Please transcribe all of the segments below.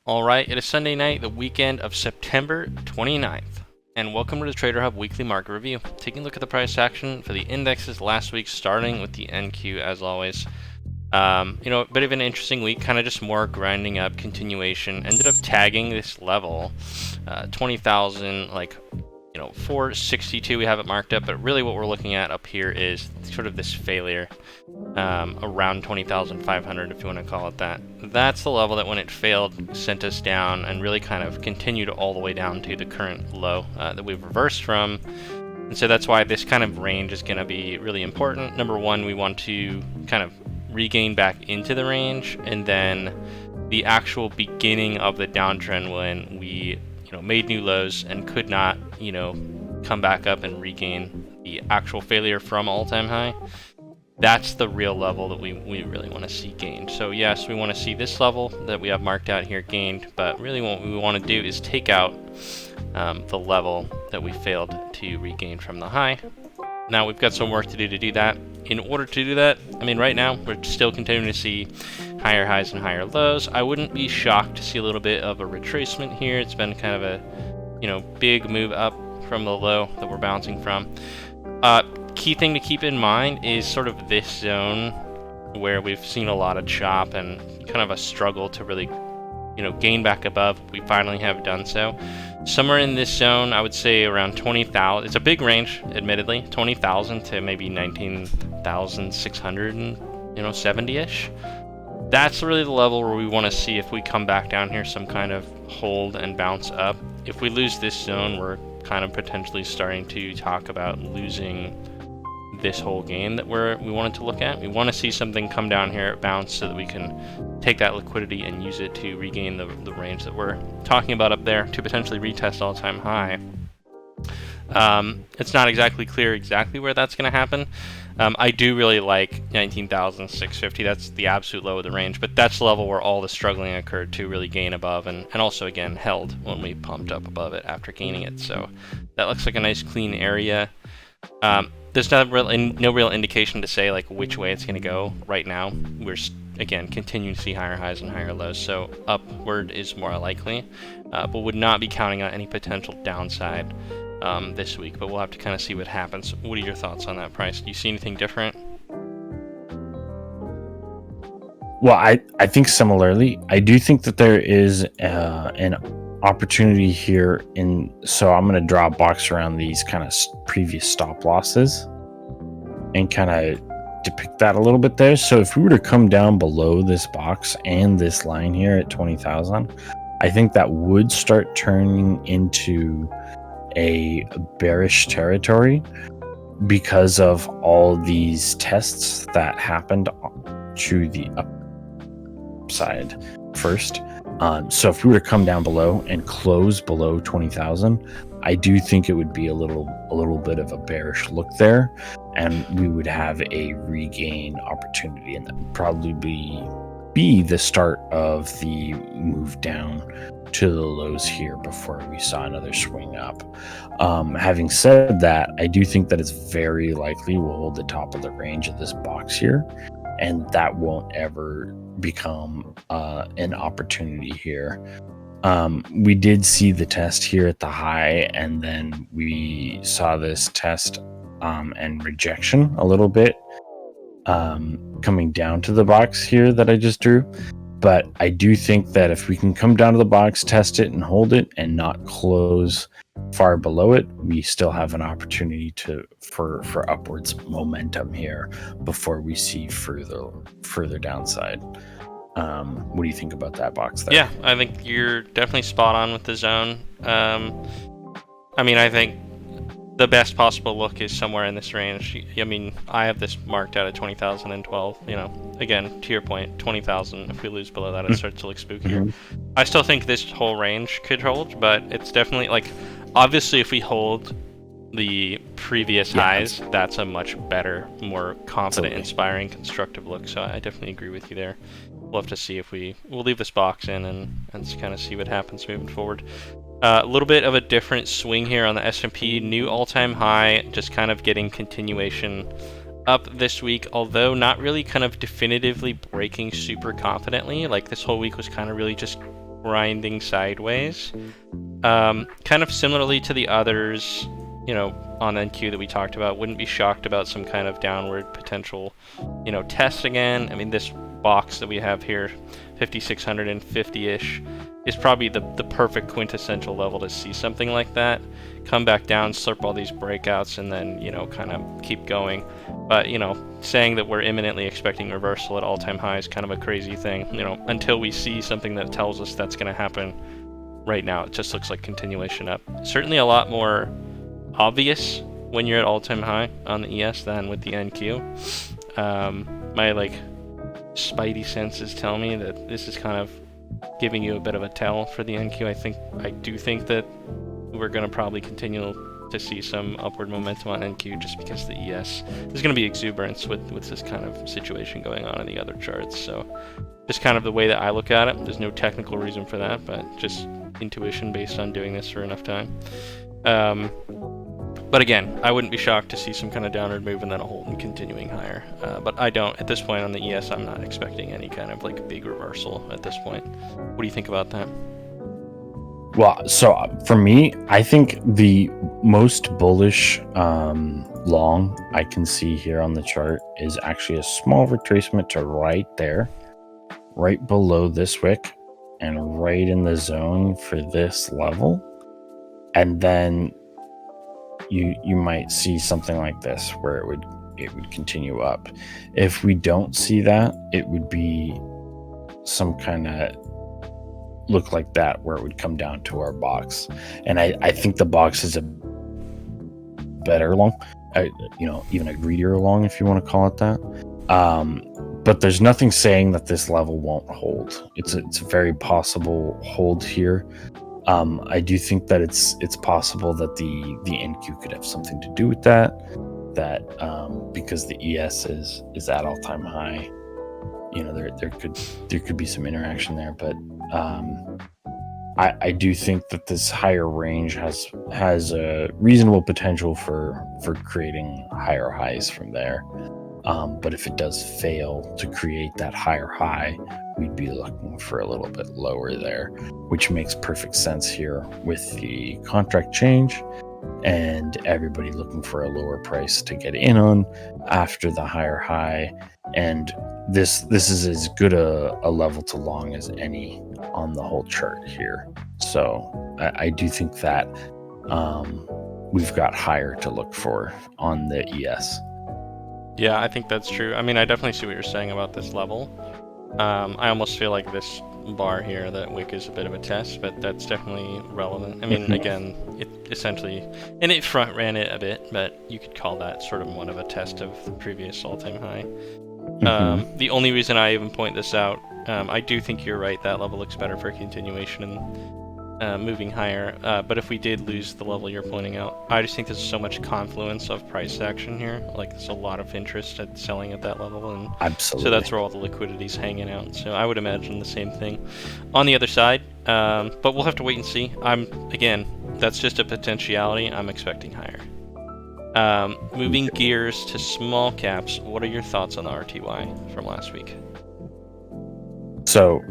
All right, it is Sunday night, the weekend of September 29th, and welcome to the Trader Hub Weekly Market Review. Taking a look at the price action for the indexes last week, starting with the NQ as always. A bit of an interesting week, kind of just more grinding up continuation. Ended up tagging this level, 20,000, 462 we have it marked up, but really what we're looking at up here is sort of this failure around 20,500 if you want to call it that. That's the level that when it failed sent us down and really kind of continued all the way down to the current low that we've reversed from. And so that's why this kind of range is going to be really important. Number one, we want to kind of regain back into the range, and then the actual beginning of the downtrend when we made new lows and could not come back up and regain the actual failure from all-time high. That's the real level that we really want to see gained. So yes, we want to see this level that we have marked out here gained, but really what we want to do is take out the level that we failed to regain from the high. Now we've got some work to do that. In order to do that, right now we're still continuing to see higher highs and higher lows. I wouldn't be shocked to see a little bit of a retracement here. It's been kind of a big move up from the low that we're bouncing from. Key thing to keep in mind is sort of this zone where we've seen a lot of chop and kind of a struggle to really gain back above. We finally have done so. Somewhere in this zone, I would say around 20,000. It's a big range, admittedly, 20,000 to maybe 19,670-ish. That's really the level where we want to see if we come back down here, some kind of hold and bounce up. If we lose this zone, we're kind of potentially starting to talk about losing this whole game that we wanted to look at. We want to see something come down here, bounce, so that we can take that liquidity and use it to regain the range that we're talking about up there to potentially retest all-time high. It's not exactly clear exactly where that's going to happen. I do really like 19,650. That's the absolute low of the range, but that's the level where all the struggling occurred to really gain above, and also again held when we pumped up above it after gaining it. So that looks like a nice clean area. There's no real indication to say which way it's going to go right now. We're again continuing to see higher highs and higher lows, so upward is more likely, but would not be counting on any potential downside this week. But we'll have to kind of see what happens. What are your thoughts on that price? Do you see anything different? Well, I think similarly. I do think that there is an opportunity here so I'm going to draw a box around these kind of previous stop losses and kind of depict that a little bit there. So if we were to come down below this box and this line here at 20,000, I think that would start turning into a bearish territory because of all these tests that happened to the upside first. So if we were to come down below and close below 20,000, I do think it would be a little bit of a bearish look there, and we would have a regain opportunity, and that would probably be the start of the move down to the lows here before we saw another swing up. Having said that, I do think that it's very likely we'll hold the top of the range of this box here, and that won't ever become an opportunity here. We did see the test here at the high, and then we saw this test and rejection a little bit coming down to the box here that I just drew. But I do think that if we can come down to the box, test it and hold it and not close far below it, we still have an opportunity for upwards momentum here before we see further downside. What do you think about that box there? Yeah, I think you're definitely spot on with the zone. I think the best possible look is somewhere in this range. I have this marked out at 20,012. Again, to your point, 20,000. If we lose below that, it starts to look spookier. I still think this whole range could hold, but it's definitely obviously if we hold the previous highs, that's a much better, more confident, inspiring, constructive look. So I definitely agree with you there. We'll have to see if we'll leave this box in and kind of see what happens moving forward. A little bit of a different swing here on the S&P. New all-time high, just kind of getting continuation up this week, although not really kind of definitively breaking super confidently. This whole week was kind of really just grinding sideways. Kind of similarly to the others, you know, on NQ that we talked about, wouldn't be shocked about some kind of downward potential, you know, test again. I mean, this box that we have here, 5650-ish, is probably the perfect quintessential level to see something like that. Come back down, slurp all these breakouts, and then, you know, kind of keep going. But, you know, saying that we're imminently expecting reversal at all-time high is kind of a crazy thing. You know, until we see something that tells us that's going to happen. Right now, it just looks like continuation up. Certainly a lot more obvious when you're at all-time high on the ES than with the NQ. My like spidey senses tell me that this is kind of giving you a bit of a tell for the NQ. I do think that we're going to probably continue to see some upward momentum on NQ just because the ES there's going to be exuberance with this kind of situation going on in the other charts. So just kind of the way that I look at it. There's no technical reason for that, but just intuition based on doing this for enough time. But again, I wouldn't be shocked to see some kind of downward move and then a hold and continuing higher. But I don't, at this point on the ES, I'm not expecting any kind of like big reversal at this point. What do you think about that? Well, so for me, I think the most bullish long I can see here on the chart is actually a small retracement to right there, right below this wick, and right in the zone for this level. And then you might see something like this where it would continue up. If we don't see that, it would be some kind of look like that where it would come down to our box. And I think the box is a better long, you know, even a greedier long if you want to call it that. But there's nothing saying that this level won't hold. It's a very possible hold here. I do think that it's possible that the NQ could have something to do with that because the ES is at all-time high. You know, there could be some interaction there, but I do think that this higher range has a reasonable potential for creating higher highs from there. But if it does fail to create that higher high, we'd be looking for a little bit lower there, which makes perfect sense here with the contract change and everybody looking for a lower price to get in on after the higher high. And this is as good a level to long as any on the whole chart here. So I do think that we've got higher to look for on the ES. Yeah, I think that's true. I mean, I definitely see what you're saying about this level. I almost feel like this bar here, that wick, is a bit of a test, but that's definitely relevant. I mean, again, it essentially, and it front ran it a bit, but you could call that sort of one of a test of the previous all-time high. The only reason I even point this out, I do think you're right, that level looks better for continuation and moving higher, but if we did lose the level you're pointing out, I just think there's so much confluence of price action here. Like, there's a lot of interest at selling at that level, and absolutely, so that's where all the liquidity's hanging out. So I would imagine the same thing on the other side, but we'll have to wait and see. Again, that's just a potentiality. I'm expecting higher. Moving gears to small caps, what are your thoughts on the RTY from last week? So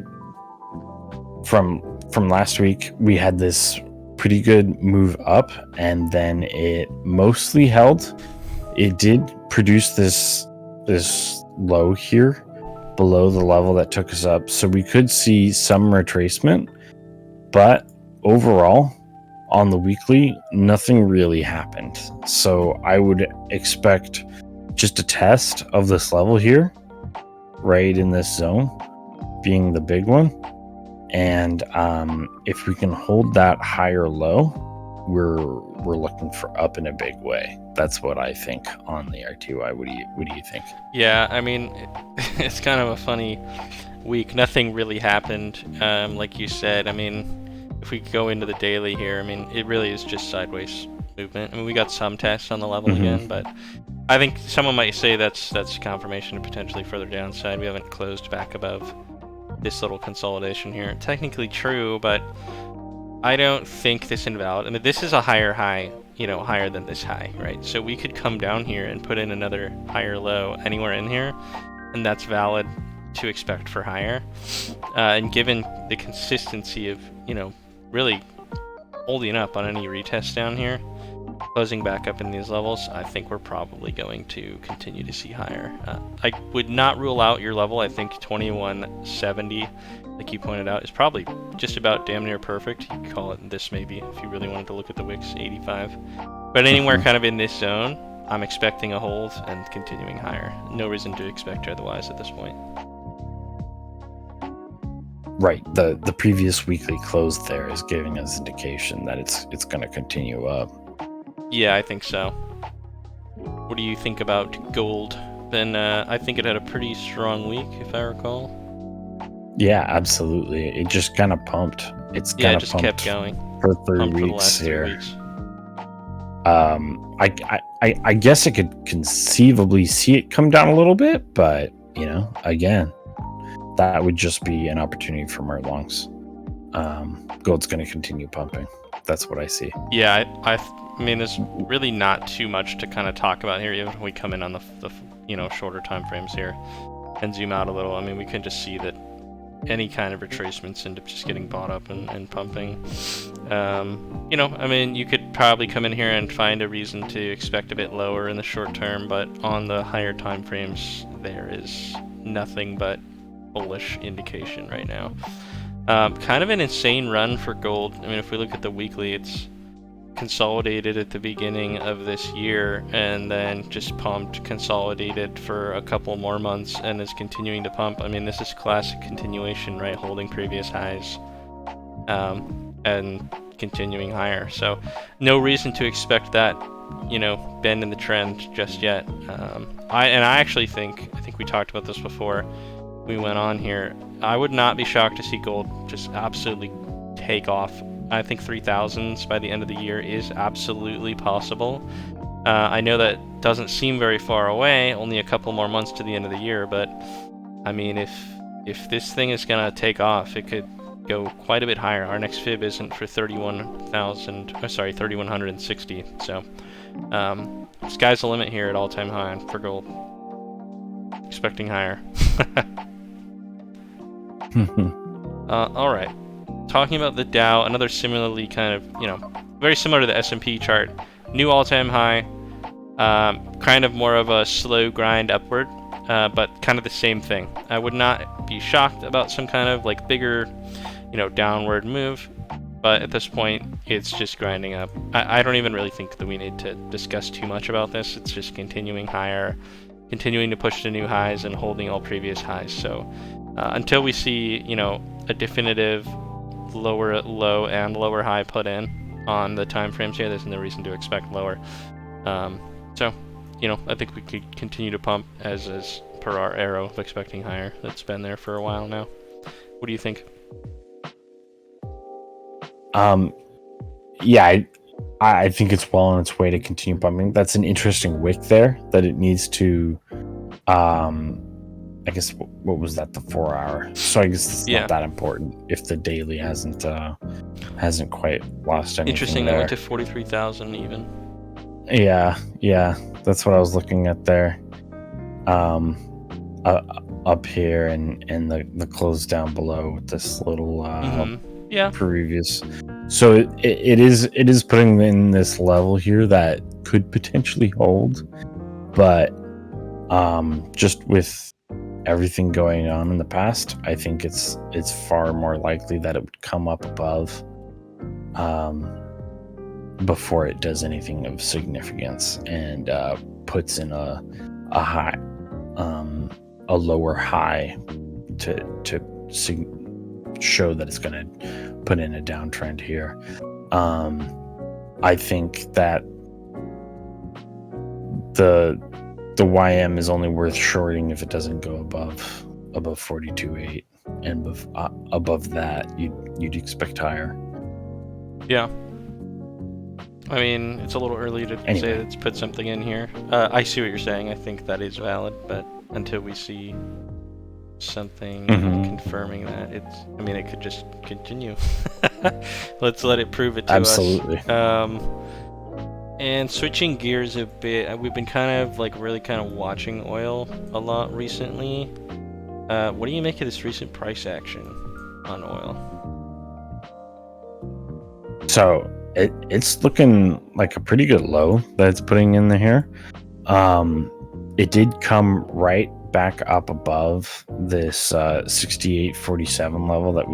from last week, we had this pretty good move up, and then it mostly held. It did produce this low here below the level that took us up, so we could see some retracement, but overall on the weekly, nothing really happened. So I would expect just a test of this level here, right in this zone, being the big one. And if we can hold that higher low, we're looking for up in a big way. That's what I think on the RTY. What do you think? Yeah, I mean, it's kind of a funny week. Nothing really happened, like you said. I mean, if we go into the daily here, I mean, it really is just sideways movement. I mean, we got some tests on the level again, but I think someone might say that's confirmation of potentially further downside. We haven't closed back above this little consolidation here. Technically true, but I don't think this invalid. I mean, this is a higher high, you know, higher than this high, right? So we could come down here and put in another higher low anywhere in here, and that's valid to expect for higher. And given the consistency of, really holding up on any retest down here, closing back up in these levels, I think we're probably going to continue to see higher. I would not rule out your level. I think 2170, like you pointed out, is probably just about damn near perfect. You could call it this maybe if you really wanted to look at the wicks, 85. But anywhere kind of in this zone, I'm expecting a hold and continuing higher. No reason to expect otherwise at this point. Right. The previous weekly close there is giving us indication that it's going to continue up. Yeah, I think so. What do you think about gold? Then I think it had a pretty strong week, if I recall. Yeah, absolutely. It just kind of pumped. It's kind of just pumped kept going for 3 pumped for the weeks last 3 here. weeks. I guess I could conceivably see it come down a little bit, but again, that would just be an opportunity for more longs. Gold's going to continue pumping. That's what I see. Yeah, I mean, there's really not too much to kind of talk about here. Even if we come in on the shorter time frames here and zoom out a little, I mean, we can just see that any kind of retracements end up just getting bought up and pumping. I mean, you could probably come in here and find a reason to expect a bit lower in the short term, but on the higher time frames, there is nothing but bullish indication right now. Kind of an insane run for gold. I mean, if we look at the weekly, it's consolidated at the beginning of this year and then just pumped, consolidated for a couple more months and is continuing to pump. I mean, this is classic continuation, right? Holding previous highs and continuing higher. So no reason to expect that, bend in the trend just yet. I actually think we talked about this before we went on here. I would not be shocked to see gold just absolutely take off. I think 3,000s by the end of the year is absolutely possible. I know that doesn't seem very far away, only a couple more months to the end of the year, but I mean, if this thing is gonna take off, it could go quite a bit higher. Our next fib isn't for 3,160, so sky's the limit here at all-time high for gold. Expecting higher. All right. Talking about the Dow, another similarly kind of, very similar to the S&P chart. New all-time high, kind of more of a slow grind upward, but kind of the same thing. I would not be shocked about some kind of like bigger, downward move, but at this point, it's just grinding up. I don't even really think that we need to discuss too much about this. It's just continuing higher, continuing to push to new highs and holding all previous highs. So until we see, a definitive lower low and lower high put in on the time frames here, there's no reason to expect lower. So I think we could continue to pump as per our arrow of expecting higher. That's been there for a while now. What do you think? Yeah, I think it's well on its way to continue pumping. That's an interesting wick there that it needs to I guess what was that, the 4 hour? So I guess it's not that important if the daily hasn't quite lost anything. Interesting, there. That went to 43,000 even. Yeah, that's what I was looking at there. Up here and the close down below with this little previous. So it is putting in this level here that could potentially hold, but just with everything going on in the past, I think it's far more likely that it would come up above before it does anything of significance and puts in a high, a lower high to show that it's going to put in a downtrend here. I think that the YM is only worth shorting if it doesn't go above 42.8, and above that you'd expect higher. Yeah. I mean, it's a little early to say it's put something in here. I see what you're saying. I think that is valid, but until we see something confirming that, it could just continue. Let's let it prove it to us. Absolutely. And switching gears a bit, we've been kind of watching oil a lot recently. What do you make of this recent price action on oil? So it's looking like a pretty good low that it's putting in here. It did come right back up above this 68.47 level that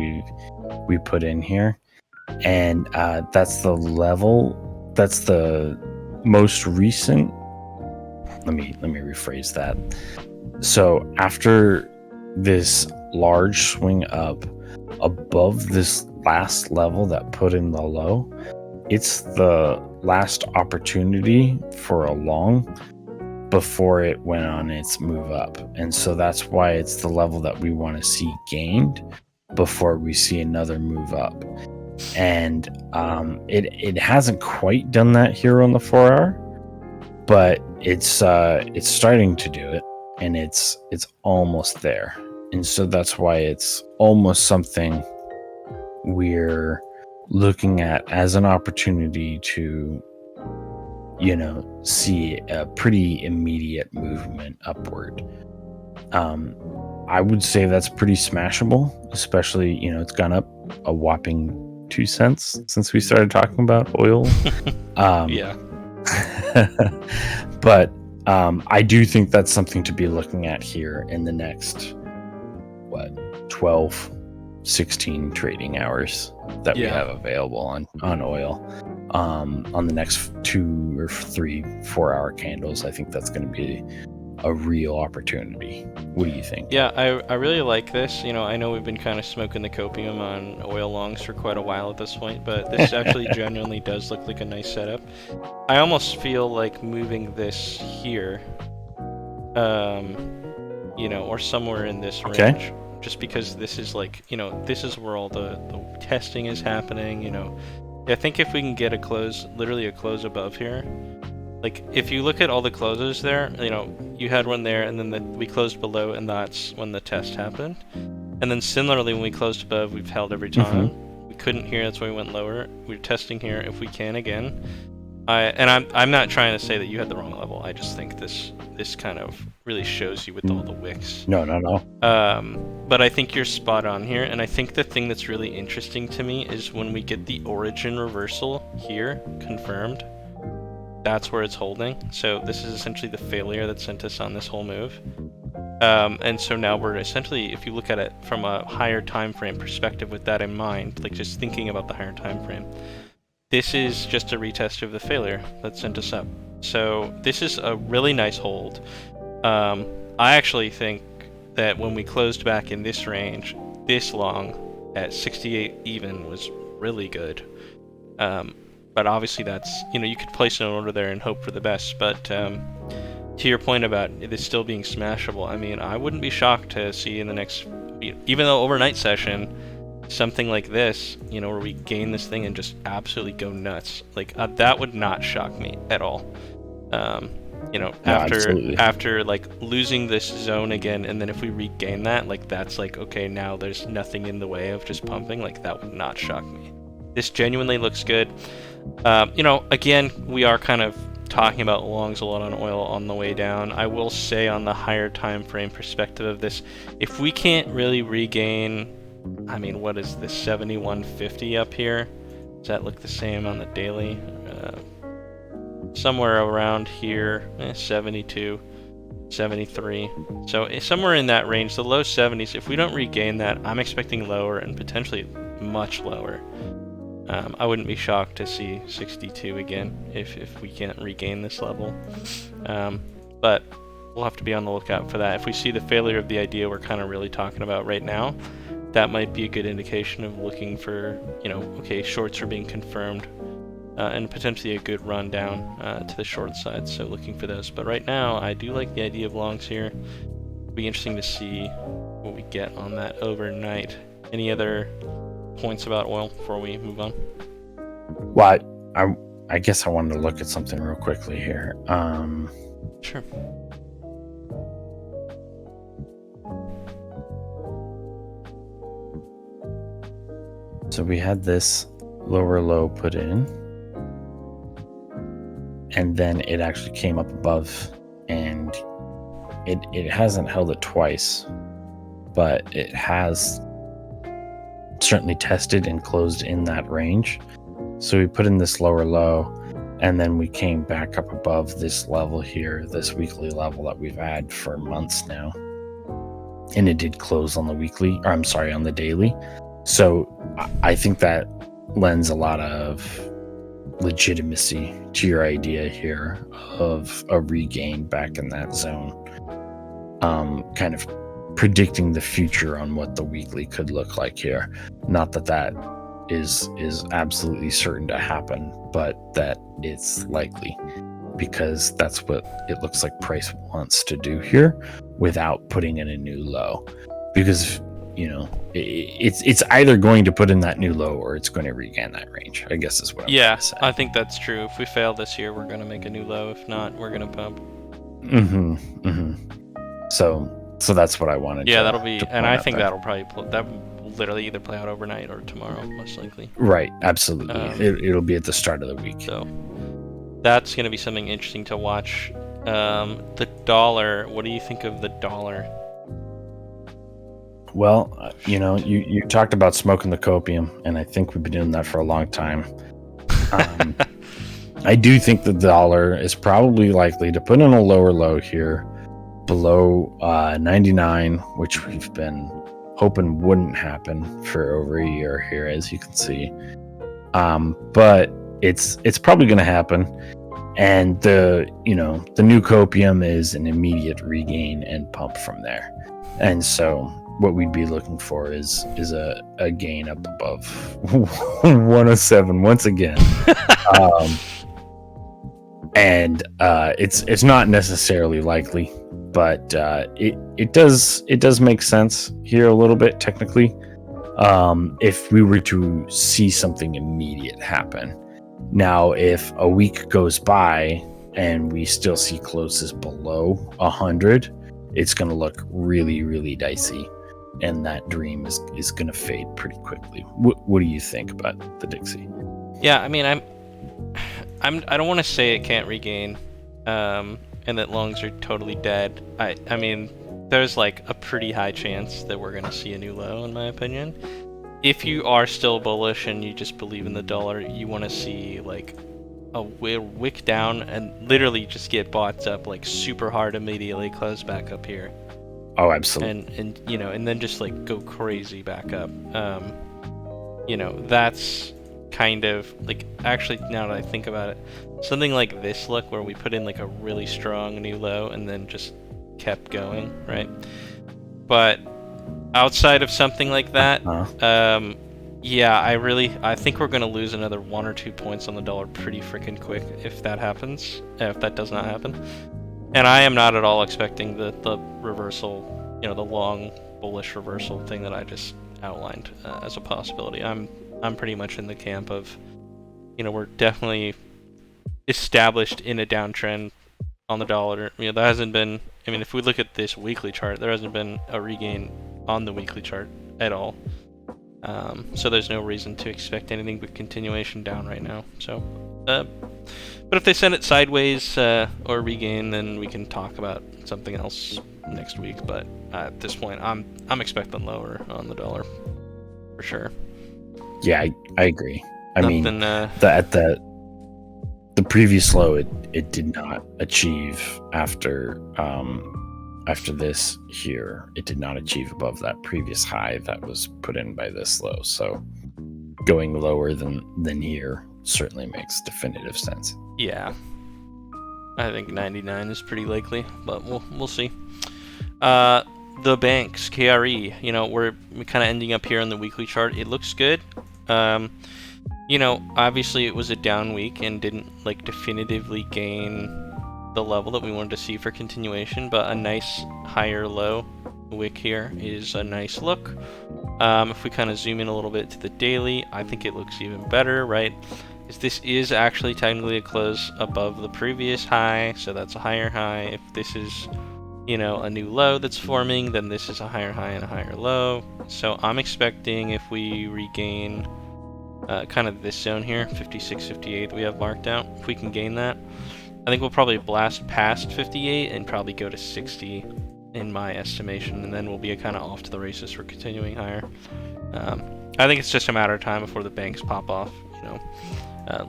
we put in here, and that's the level. That's the most recent. Let me rephrase that. So after this large swing up above this last level that put in the low, it's the last opportunity for a long before it went on its move up. And so that's why it's the level that we want to see gained before we see another move up. And it hasn't quite done that here on the 4-hour, but it's starting to do it, and it's almost there. And so that's why it's almost something we're looking at as an opportunity to, see a pretty immediate movement upward. I would say that's pretty smashable, especially, it's gone up a whopping 2 cents since we started talking about oil. Yeah. But I do think that's something to be looking at here in the next 12 16 trading hours that we have available on oil. On the next 2 or 3 4-hour candles, I think that's going to be a real opportunity. What do you think? Yeah, I really like this. I know we've been kind of smoking the copium on oil longs for quite a while at this point, but this actually genuinely does look like a nice setup. I almost feel like moving this here, or somewhere in this range, just because this is like, this is where all the testing is happening. I think if we can get literally a close above here. Like, if you look at all the closes there, you had one there, and then we closed below, and that's when the test happened. And then similarly, when we closed above, we've held every time. Mm-hmm. We couldn't here, that's why we went lower. We're testing here if we can again. I'm not trying to say that you had the wrong level. I just think this kind of really shows you with all the wicks. No. But I think you're spot on here, and I think the thing that's really interesting to me is when we get the origin reversal here confirmed. That's where it's holding. So this is essentially the failure that sent us on this whole move. And so now we're essentially, if you look at it from a higher time frame perspective with that in mind, like just thinking about the higher time frame, this is just a retest of the failure that sent us up. So this is a really nice hold. I actually think that when we closed back in this range, this long at 68 even was really good. But obviously that's, you could place an order there and hope for the best. But to your point about this still being smashable, I mean, I wouldn't be shocked to see in the next, even though overnight session, something like this, where we gain this thing and just absolutely go nuts. Like, that would not shock me at all. After like losing this zone again, and then if we regain that, like, that's like, okay, now there's nothing in the way of just pumping. Like, that would not shock me. This genuinely looks good. Again, we are kind of talking about longs a lot on oil on the way down. I will say on the higher time frame perspective of this, if we can't really regain, I mean, what is this, 71.50 up here? Does that look the same on the daily? Somewhere around here, 72, 73. So somewhere in that range, the low 70s, if we don't regain that, I'm expecting lower and potentially much lower. I wouldn't be shocked to see 62 again if we can't regain this level. But we'll have to be on the lookout for that. If we see the failure of the idea we're kind of really talking about right now, that might be a good indication of looking for, okay, shorts are being confirmed, and potentially a good run down to the short side, so looking for those. But right now, I do like the idea of longs here. It'll be interesting to see what we get on that overnight. Any other points about oil before we move on? Well, I guess I wanted to look at something real quickly here. Sure. So we had this lower low put in, and then it actually came up above, and it hasn't held it twice. but it has certainly tested and closed in that range. So we put in this lower low, and then we came back up above this level here, this weekly level that we've had for months now. And it did close on the weekly, or I'm sorry, on the daily. So I think that lends a lot of legitimacy to your idea here of a regain back in that zone. Kind of predicting the future on what the weekly could look like here. Not that that is absolutely certain to happen, but that it's likely, because that's what it looks like price wants to do here without putting in a new low. Because it's either going to put in that new low or it's going to regain that range, I guess is what I'm trying to say. I think that's true. If we fail this year, we're going to make a new low. If not, we're going to pump. So that's what I wanted. Yeah, that'll be, and I think that'll probably that will literally either play out overnight or tomorrow, most likely. Right, absolutely. It'll be at the start of the week. So that's going to be something interesting to watch. The dollar. What do you think of the dollar? Well, you talked about smoking the copium, and I think we've been doing that for a long time. I do think the dollar is probably likely to put in a lower low here, below 99, which we've been hoping wouldn't happen for over a year here, as you can see. But it's probably going to happen, and the new copium is an immediate regain and pump from there. And so what we'd be looking for is a gain up above 107 once again. And it's not necessarily likely, but it does make sense here a little bit technically, if we were to see something immediate happen. Now, if a week goes by and we still see closes below 100, it's going to look really, really dicey, and that dream is going to fade pretty quickly. What do you think about the Dixie? Yeah, I mean, I don't want to say it can't regain, and that longs are totally dead. I mean, there's like a pretty high chance that we're gonna see a new low, in my opinion. If you are still bullish and you just believe in the dollar, you want to see like a wick down and literally just get bought up like super hard immediately, close back up here. Oh, absolutely. And then just like go crazy back up. That's kind of like, actually, now that I think about it, something like this look where we put in like a really strong new low and then just kept going, right? But outside of something like that, I think we're gonna lose another 1 or 2 points on the dollar pretty freaking quick if that happens. If that does not happen, and I am not at all expecting the reversal, the long bullish reversal thing that I just outlined as a possibility. I'm pretty much in the camp of, we're definitely established in a downtrend on the dollar. There hasn't been, if we look at this weekly chart, there hasn't been a regain on the weekly chart at all. So there's no reason to expect anything but continuation down right now. So, but if they send it sideways or regain, then we can talk about something else next week. But at this point, I'm expecting lower on the dollar for sure. Yeah, I agree. At the previous low, it did not achieve after this here. It did not achieve above that previous high that was put in by this low. So going lower than here certainly makes definitive sense. Yeah, I think 99 is pretty likely, but we'll see. The banks, KRE, we're kind of ending up here on the weekly chart. It looks good. Obviously it was a down week and didn't definitively gain the level that we wanted to see for continuation, but a nice higher low wick here is a nice look. If we kind of zoom in a little bit to the daily, I think it looks even better, right? Because this is actually technically a close above the previous high, so that's a higher high. If this is a new low that's forming, then this is a higher high and a higher low. So I'm expecting if we regain kind of this zone here, 56, 58 that we have marked out, if we can gain that, I think we'll probably blast past 58 and probably go to 60 in my estimation, and then we'll be kind of off to the races for continuing higher. I think it's just a matter of time before the banks pop off.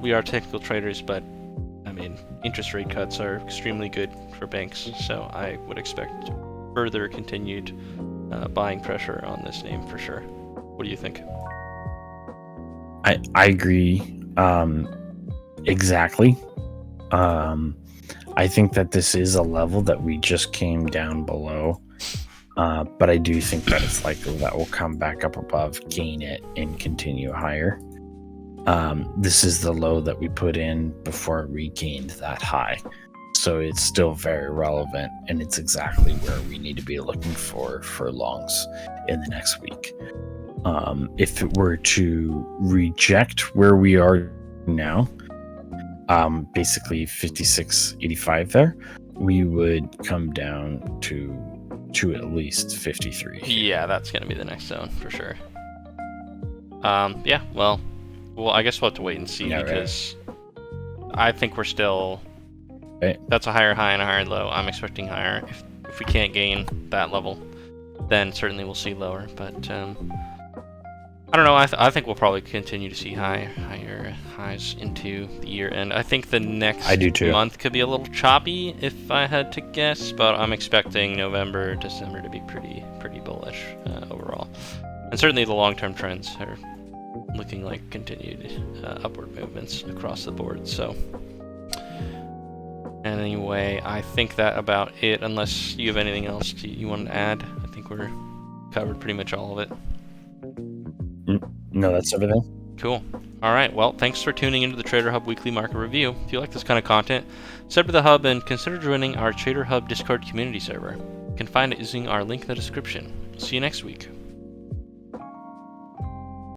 We are technical traders, but I mean, interest rate cuts are extremely good for banks, so I would expect further continued buying pressure on this name for sure. What do you think? I agree exactly. I think that this is a level that we just came down below, but I do think that it's likely that we'll come back up above, gain it, and continue higher. This is the low that we put in before it regained that high. So it's still very relevant, and it's exactly where we need to be looking for longs in the next week. If it were to reject where we are now, basically 56.85 there, we would come down to at least 53. Yeah, that's going to be the next zone for sure. Yeah, well, I guess we'll have to wait and see, because I think we're still... That's a higher high and a higher low. I'm expecting higher. If we can't gain that level, then certainly we'll see lower. But I don't know. I think we'll probably continue to see higher highs into the year. And I think the next month could be a little choppy if I had to guess. But I'm expecting November, December to be pretty bullish overall. And certainly the long-term trends are looking like continued upward movements across the board. So... Anyway, I think that about it, unless you have anything else you want to add. I think we're covered pretty much all of it. No, that's everything. Cool. All right, well, thanks for tuning into the Trader Hub Weekly Market Review. If you like this kind of content, sub to the Hub and consider joining our Trader Hub Discord community server. You can find it using our link in the description. See you next week.